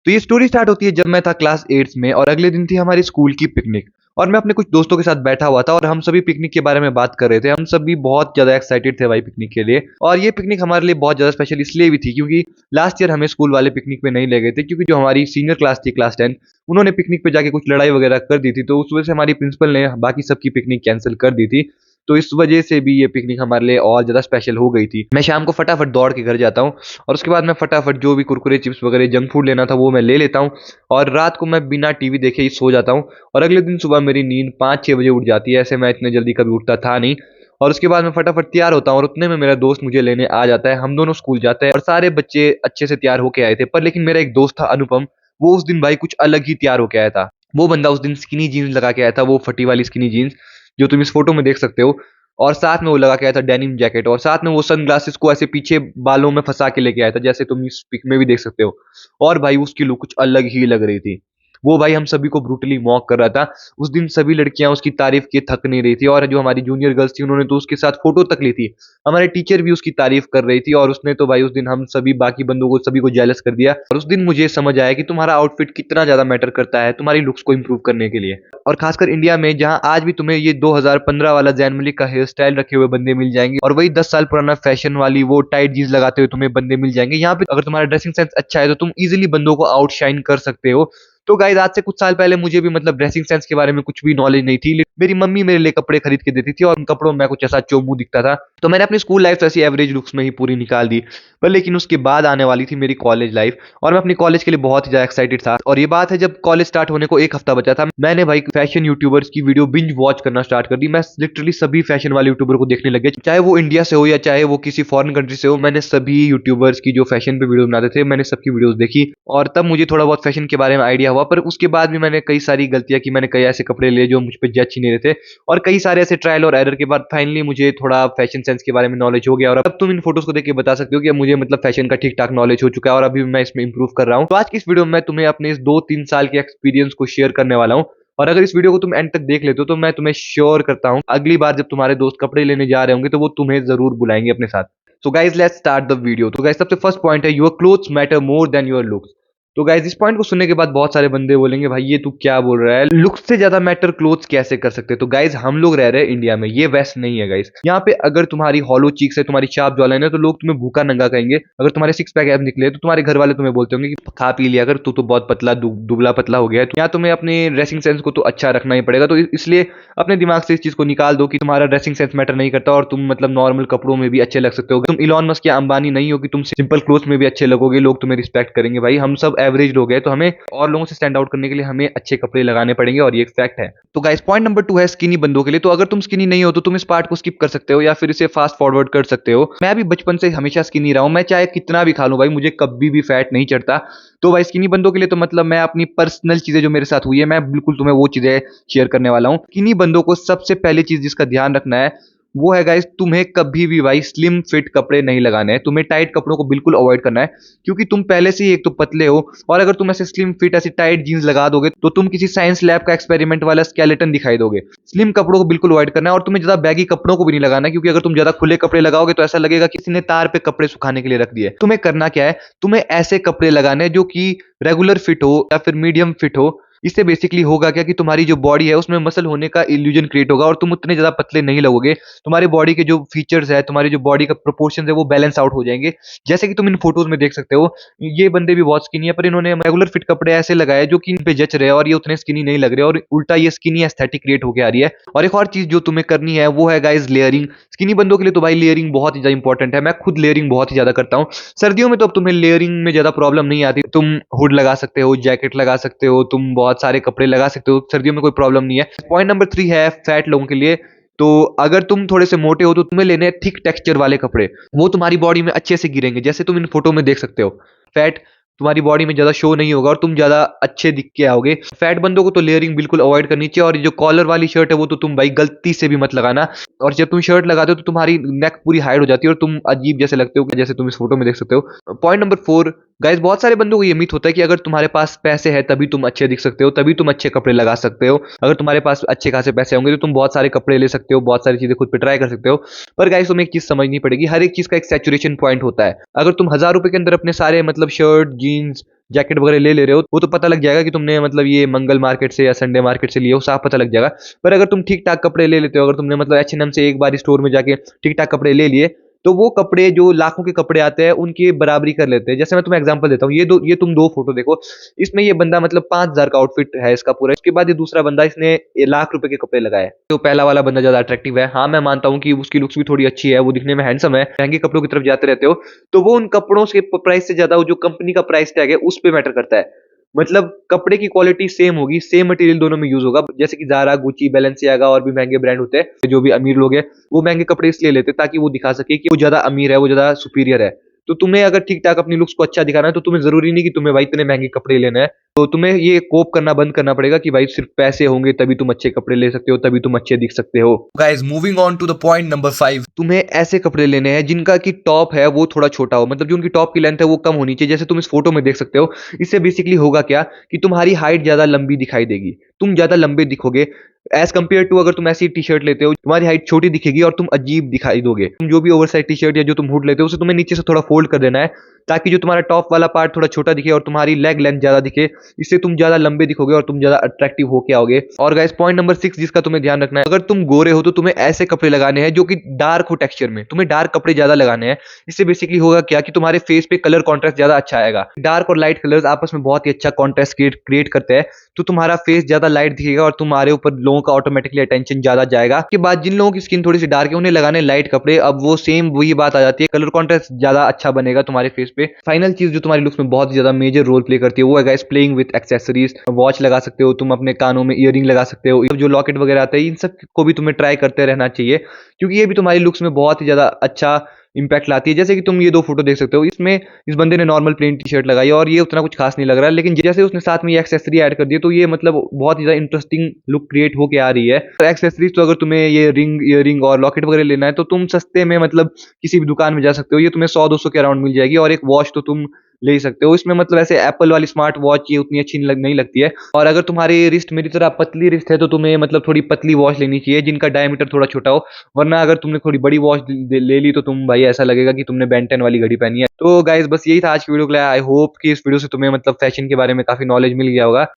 तो ये story start होती है जब मैं था क्लास 8 में और अगले दिन थी हमारी स्कूल की पिकनिक। और मैं अपने कुछ दोस्तों के साथ बैठा हुआ था और हम सभी पिकनिक के बारे में बात कर रहे थे। हम सभी बहुत ज़्यादा एक्साइटेड थे भाई पिकनिक के लिए। और ये पिकनिक हमारे लिए बहुत ज़्यादा स्पेशल इसलिए भी थी क्योंकि लास्ट ईयर हमें स्कूल वाले पिकनिक पे नहीं ले गए थे, क्योंकि जो हमारी सीनियर क्लास थी क्लास 10, उन्होंने पिकनिक पे जाके कुछ लड़ाई वगैरह कर दी थी। तो उस वजह से हमारी प्रिंसिपल ने बाकी सबकी पिकनिक कैंसिल कर दी थी। तो इस वजह से भी ये पिकनिक हमारे लिए और ज़्यादा स्पेशल हो गई थी। मैं शाम को फटाफट दौड़ के घर जाता हूँ और उसके बाद मैं फटाफट जो भी कुरकुरे चिप्स वगैरह जंक फूड लेना था वो मैं ले लेता हूँ और रात को मैं बिना टीवी देखे ही सो जाता हूँ। और अगले दिन सुबह मेरी नींद 5-6 बजे उठ जाती है। ऐसे मैं इतने जल्दी कभी उठता था नहीं। और उसके बाद मैं फटाफट तैयार होता हूँ और उतने में मेरा दोस्त मुझे लेने आ जाता है। हम दोनों स्कूल जाते हैं और सारे बच्चे अच्छे से तैयार होके आए थे, पर लेकिन मेरा एक दोस्त था अनुपम, वो उस दिन भाई कुछ अलग ही तैयार होके आया था। वो बंदा उस दिन स्किनी जीन्स लगा के आया था, वो फटी वाली स्किनी जीन्स जो तुम इस फोटो में देख सकते हो। और साथ में वो लगा के आया था डेनिम जैकेट, और साथ में वो सनग्लासेस को ऐसे पीछे बालों में फंसा के लेके आया था, जैसे तुम इस पिक में भी देख सकते हो। और भाई उसकी लुक कुछ अलग ही लग रही थी। वो भाई हम सभी को ब्रूटली मॉक कर रहा था। उस दिन सभी लड़कियां उसकी तारीफ किए थक नहीं रही थी, और जो हमारी जूनियर गर्ल्स थी उन्होंने तो उसके साथ फोटो तक ली थी। हमारे टीचर भी उसकी तारीफ कर रही थी, और उसने तो भाई उस दिन हम सभी बाकी बंदों को सभी को जेलस कर दिया। और उस दिन मुझे समझ आया कि तुम्हारा आउटफिट कितना ज्यादा मैटर करता है तुम्हारी लुक्स को इंप्रूव करने के लिए। और खासकर इंडिया में, जहां आज भी तुम्हें ये 2015 वाला जैन मलिक का हेयर स्टाइल रखे हुए बंदे मिल जाएंगे, और वही 10 साल पुराना फैशन वाली वो टाइट जीन्स लगाते हुए तुम्हें बंदे मिल जाएंगे। यहाँ पे अगर तुम्हारा ड्रेसिंग सेंस अच्छा है तो तुम इजीली बंदों को आउटशाइन कर सकते हो। तो गाइस, आज से कुछ साल पहले मुझे भी मतलब ड्रेसिंग सेंस के बारे में कुछ भी नॉलेज नहीं थी। मेरी मम्मी मेरे लिए कपड़े खरीद के देती थी और उन कपड़ों में मैं कुछ ऐसा चोमू दिखता था। तो मैंने अपनी स्कूल लाइफ ऐसी एवरेज लुक्स में ही पूरी निकाल दी। पर लेकिन उसके बाद आने वाली थी मेरी कॉलेज लाइफ, और मैं अपनी कॉलेज के लिए बहुत ही ज्यादा एक्साइटेड था। और ये बात है जब कॉलेज स्टार्ट होने को एक हफ्ता बचा था, मैंने भाई फैशन यूट्यूबर्स की वीडियो बिंज वॉच करना स्टार्ट कर दी। मैं लिटरली सभी फैशन वाले यूट्यूबर को देखने लग गया, चाहे वो इंडिया से हो या चाहे वो किसी फॉरेन कंट्री से हो। मैंने सभी यूट्यूबर्स की जो फैशन पे वीडियो बनाते थे, मैंने सबकी वीडियोस देखी, और तब मुझे थोड़ा बहुत फैशन के बारे में आइडिया हुआ। पर उसके बाद भी मैंने कई सारी गलतियां की। मैंने कई ऐसे कपड़े लिए जो मुझ पे जच ही नहीं रहे थे, और कई सारे ऐसे ट्रायल और एरर के बाद फाइनली मुझे थोड़ा फैशन सेंस के बारे में नॉलेज हो गया। और अब तुम इन फोटोज को देख के बता सकते हो कि अब मुझे मतलब फैशन का ठीक ठाक नॉलेज हो चुका है, और अभी मैं इसमें इंप्रूव कर रहा हूँ। तो आज की इस वीडियो में मैं तुम्हें अपने इस 2-3 साल के एक्सपीरियंस को शेयर करने वाला हूँ। और अगर इस वीडियो को तुम एंड तक देख लेते हो तो मैं तुम्हें श्योर करता हूँ अगली बार जब तुम्हारे दोस्त कपड़े लेने जा रहे होंगे तो वो तुम्हें जरूर बुलाएंगे अपने साथ। So guys, let's start the video. तो गाइज, सबसे फर्स्ट पॉइंट है, your clothes matter more than your looks. तो गाइज, इस पॉइंट को सुनने के बाद बहुत सारे बंदे बोलेंगे भाई ये तू क्या बोल रहा है, लुक्स से ज्यादा मैटर क्लोथ्स कैसे कर सकते हैं। तो गाइज, हम लोग रह रहे हैं इंडिया में, ये वेस्ट नहीं है गाइज। यहाँ पे अगर तुम्हारी हॉलो चीक्स है, तुम्हारी शार्प जॉलाइन है, तो लोग तुम्हें भूखा नंगा कहेंगे। अगर तुम्हारे सिक्स पैक एब निकले तो तुम्हारे घर वाले तुम्हें बोलते होंगे कि खा पी लिया कर, तू तो बहुत पतला दुबला पतला हो गया है। तो यहाँ तुम्हें अपने ड्रेसिंग सेंस को तो अच्छा रखना ही पड़ेगा। तो इसलिए अपने दिमाग से इस चीज को निकाल दो कि तुम्हारा ड्रेसिंग सेंस मैटर नहीं करता, और तुम मतलब नॉर्मल कपड़ों में भी अच्छे लग सकते हो। तुम इलॉन मस्क या अंबानी नहीं हो कि तुम सिंपल क्लोथ्स में भी अच्छे लगोगे, लोग तुम्हें रिस्पेक्ट करेंगे। भाई हम सब एवरेज लोग हैं, तो हमें और लोगों से स्टैंड आउट करने के लिए हमें अच्छे कपड़े लगाने पड़ेंगे, और ये एक फैक्ट है। तो गाइस, पॉइंट नंबर 2 है स्किनी बंदों के लिए। तो अगर तुम स्किनी नहीं हो तो तुम इस पार्ट को स्किप कर सकते हो या फिर इसे फास्ट फॉरवर्ड कर सकते हो। मैं भी बचपन से हमेशा स्किनी रहा हूं, मैं चाहे कितना भी खा लूं भाई, मुझे कभी भी फैट नहीं चढ़ता। तो भाई स्किनी बंदों के लिए तो मतलब मैं अपनी पर्सनल चीजें जो मेरे साथ हुई है, मैं बिल्कुल तुम्हें वो चीजें शेयर करने वाला हूं। स्किनी बंदों को सबसे पहली चीज जिसका ध्यान रखना है वो है गाइस, तुम्हें कभी भी भाई स्लिम फिट कपड़े नहीं लगाने हैं। तुम्हें टाइट कपड़ों को बिल्कुल अवॉइड करना है, क्योंकि तुम पहले से ही एक तो पतले हो, और अगर तुम ऐसे स्लिम फिट ऐसी टाइट जीन्स लगा दोगे तो तुम किसी साइंस लैब का एक्सपेरिमेंट वाला स्केलेटन दिखाई दोगे। स्लिम कपड़ों को बिल्कुल अवॉइड करना है, और तुम्हें ज्यादा बैगी कपड़ों को भी नहीं लगाना है, क्योंकि अगर तुम ज्यादा खुले कपड़े लगाओगे तो ऐसा लगेगा किसी ने तार पे कपड़े सुखाने के लिए रख दिए। तुम्हें करना क्या है, तुम्हें ऐसे कपड़े लगाने हैं जो कि रेगुलर फिट हो या फिर मीडियम फिट हो। इससे बेसिकली होगा क्या कि तुम्हारी जो बॉडी है उसमें मसल होने का इल्यूजन क्रिएट होगा, और तुम उतने ज्यादा पतले नहीं लगोगे। तुम्हारी बॉडी के जो फीचर्स है, तुम्हारी जो बॉडी का प्रोपोर्शन है, वो बैलेंस आउट हो जाएंगे। जैसे कि तुम इन फोटोज में देख सकते हो, ये बंदे भी बहुत स्किनी है, पर इन्होंने रेगुलर फिट कपड़े ऐसे लगाए जो कि इन पे जच रहे हैं, और ये उतने स्किनी नहीं लग रहे, और उल्टा ये स्किनी एस्थेटिक क्रिएट होकर आ रही है। और एक और चीज जो तुम्हें करनी है वो है गाइस लेयरिंग। स्किनी बंदों के लिए तो भाई लेयरिंग बहुत ही ज्यादा इंपॉर्टेंट है। मैं खुद लेयरिंग बहुत ही ज्यादा करता हूँ। सर्दियों में तो अब तुम्हें लेयरिंग में ज्यादा प्रॉब्लम नहीं आती, तुम हुड लगा सकते हो, जैकेट लगा सकते हो, तुम बहुत सारे कपड़े लगा सकते हो, सर्दियों में कोई प्रॉब्लम नहीं है। पॉइंट नंबर 3 है फैट लोगों के लिए। तो अगर तुम थोड़े से मोटे हो तो तुम्हें लेने हैं थिक टेक्सचर वाले कपड़े, वो तुम्हारी बॉडी में अच्छे से गिरेंगे, जैसे तुम इन फोटो में देख सकते हो। फैट तुम्हारी बॉडी में ज्यादा शो नहीं होगा और तुम ज्यादा अच्छे दिख के आओगे। फैट बंदों को तो लेयरिंग बिल्कुल अवॉइड करनी चाहिए। और ये जो कॉलर वाली शर्ट है वो तो तुम भाई गलती से भी मत लगाना। और जब तुम शर्ट लगाते हो तो तुम्हारी नेक पूरी हाइड हो जाती है और तुम अजीब जैसे लगते हो, जैसे तुम इस फोटो में देख सकते हो। पॉइंट नंबर 4 गाइस, बहुत सारे बंदों को ये मिथ होता है कि अगर तुम्हारे पास पैसे है तभी तुम अच्छे दिख सकते हो, तभी तुम अच्छे कपड़े लगा सकते हो। अगर तुम्हारे पास अच्छे खासे पैसे होंगे तो तुम बहुत सारे कपड़े ले सकते हो, बहुत सारी चीजें खुद पे ट्राई कर सकते हो। पर गाइस, तुम्हें एक चीज समझनी पड़ेगी, हर एक चीज का एक सैचुरेशन पॉइंट होता है। अगर तुम 1000 रुपए के अंदर अपने सारे मतलब शर्ट, जीन्स, जैकेट वगैरह ले रहे हो, वो तो पता लग जाएगा कि तुमने मतलब ये मंगल मार्केट से या संडे मार्केट से लिए हो, साफ पता लग जाएगा। पर अगर तुम ठीक ठाक कपड़े ले लेते हो, अगर तुमने मतलब H&M से एक बार स्टोर में जाके ठीक ठाक कपड़े ले लिए, तो वो कपड़े जो लाखों के कपड़े आते हैं उनकी बराबरी कर लेते हैं। जैसे मैं तुम्हें एग्जांपल देता हूँ, ये तुम दो फोटो देखो, इसमें ये बंदा मतलब 5,000 का आउटफिट है इसका पूरा। इसके बाद ये दूसरा बंदा, इसने ये लाख रुपए के कपड़े लगाए। तो पहला वाला बंदा ज्यादा अट्रैक्टिव है। हाँ, मैं मानता हूँ कि उसकी लुक्स भी थोड़ी अच्छी है, वो दिखने में हैंडसम है, महंगे कपड़ों की तरफ जाते रहते हो, तो वो उन कपड़ों के प्राइस से ज्यादा वो जो कंपनी का प्राइस टैग है उस पे मैटर करता है। मतलब कपड़े की क्वालिटी सेम होगी, सेम मटेरियल दोनों में यूज होगा। जैसे कि ज़ारा, गुची, बैलेंसियागा और भी महंगे ब्रांड होते हैं, जो भी अमीर लोग हैं वो महंगे कपड़े इसलिए लेते हैं ताकि वो दिखा सके कि वो ज्यादा अमीर है, वो ज्यादा सुपीरियर है। तो तुम्हें अगर ठीक ठाक अपनी लुक्स को अच्छा दिखाना है, तो तुम्हें जरूरी नहीं कि तुम्हें भाई इतने महंगे कपड़े लेने हैं। तो तुम्हें ये कोप करना बंद करना पड़ेगा कि भाई सिर्फ पैसे होंगे तभी तुम अच्छे कपड़े ले सकते हो, तभी तुम अच्छे दिख सकते हो। Guys, moving on to the point number 5, तुम्हें ऐसे कपड़े लेने हैं जिनका की टॉप है वो थोड़ा छोटा हो, मतलब जो उनकी टॉप की लेंथ है वो कम होनी चाहिए। जैसे तुम इस फोटो में देख सकते हो, इससे बेसिकली होगा क्या कि तुम्हारी हाइट ज्यादा लंबी दिखाई देगी, तुम ज्यादा लंबे दिखोगे एज कम्पेयर टू अगर तुम ऐसी टी शर्ट लेते हो, तुम्हारी हाइट छोटी दिखेगी और तुम अजीब दिखाई दोगे। तुम जो भी ओवरसाइज टी शर्ट या जो तुम हुड लेते हो उसे तुम्हें नीचे से थोड़ा फोल्ड कर देना है, ताकि जो तुम्हारा टॉप वाला पार्ट थोड़ा छोटा दिखे और तुम्हारी लेग लेंथ ज्यादा दिखे। इससे तुम ज्यादा लंबे दिखोगे और तुम ज्यादा अट्रैक्टिव होके आओगे। और गाइस, पॉइंट नंबर 6 जिसका तुम्हें ध्यान रखना है, अगर तुम गोरे हो तो तुम्हें ऐसे कपड़े लगाने हैं जो कि डार्क हो टेक्सचर में, तुम्हें डार्क कपड़े ज्यादा लगाने हैं। इससे बेसिकली होगा क्या कि तुम्हारे फेस पे कलर कॉन्ट्रास्ट ज्यादा अच्छा आएगा। डार्क और लाइट कलर्स आपस में बहुत ही अच्छा कॉन्ट्रास्ट क्रिएट करते हैं, तो तुम्हारा फेस ज्यादा लाइट दिखेगा और तुम्हारे ऊपर लोगों का ऑटोमेटिकली अटेंशन ज्यादा जाएगा। के बाद जिन लोगों की स्किन थोड़ी सी डार्क है उन्हें लगाने लाइट कपड़े, अब वो सेम वही बात आ जाती है, कलर कॉन्ट्रास्ट ज्यादा अच्छा बनेगा तुम्हारे फेस पे। फाइनल चीज जो तुम्हारी लुक्स में बहुत ज्यादा मेजर रोल प्ले करती है वो है guys playing with accessories. Watch लगा सकते हो तुम, अपने कानों में ईयरिंग लगा सकते हो, जो लॉकेट वगैरह आते हैं इन सब को भी तुम्हें ट्राई करते रहना चाहिए, क्योंकि ये भी तुम्हारी लुक्स में बहुत ही ज्यादा अच्छा इंपैक्ट लाती है। जैसे कि तुम ये दो फोटो देख सकते हो, इसमें इस बंदे ने नॉर्मल प्लेन टी शर्ट लगाई और ये उतना कुछ खास नहीं लग रहा है, लेकिन जैसे उसने साथ में ये एक्सेसरी ऐड कर दी तो ये मतलब बहुत ही ज्यादा इंटरेस्टिंग लुक क्रिएट होके आ रही है। एक्सेसरीज तो अगर तुम्हें ये रिंग, ईयरिंग और लॉकेट वगैरह लेना है तो तुम सस्ते में मतलब किसी भी दुकान में जा सकते हो, ये तुम्हें 100-200 के अराउंड मिल जाएगी। और एक वॉच तो तुम ले ही सकते हो, इसमें मतलब ऐसे एप्पल वाली स्मार्ट वॉच ये उतनी अच्छी नहीं लगती है। और अगर तुम्हारी रिस्ट मेरी तरह पतली रिस्ट है तो तुम्हें मतलब थोड़ी पतली वॉच लेनी चाहिए जिनका डायमीटर थोड़ा छोटा हो, वरना अगर तुमने थोड़ी बड़ी वॉच ले ली तो तुम भाई ऐसा लगेगा कि तुमने बेन 10 वाली घड़ी पहनी है। तो गाइस, बस यही था आज की वीडियो के लिए। आई होप कि इस वीडियो से तुम्हें मतलब फैशन के बारे में काफी नॉलेज मिल गया होगा।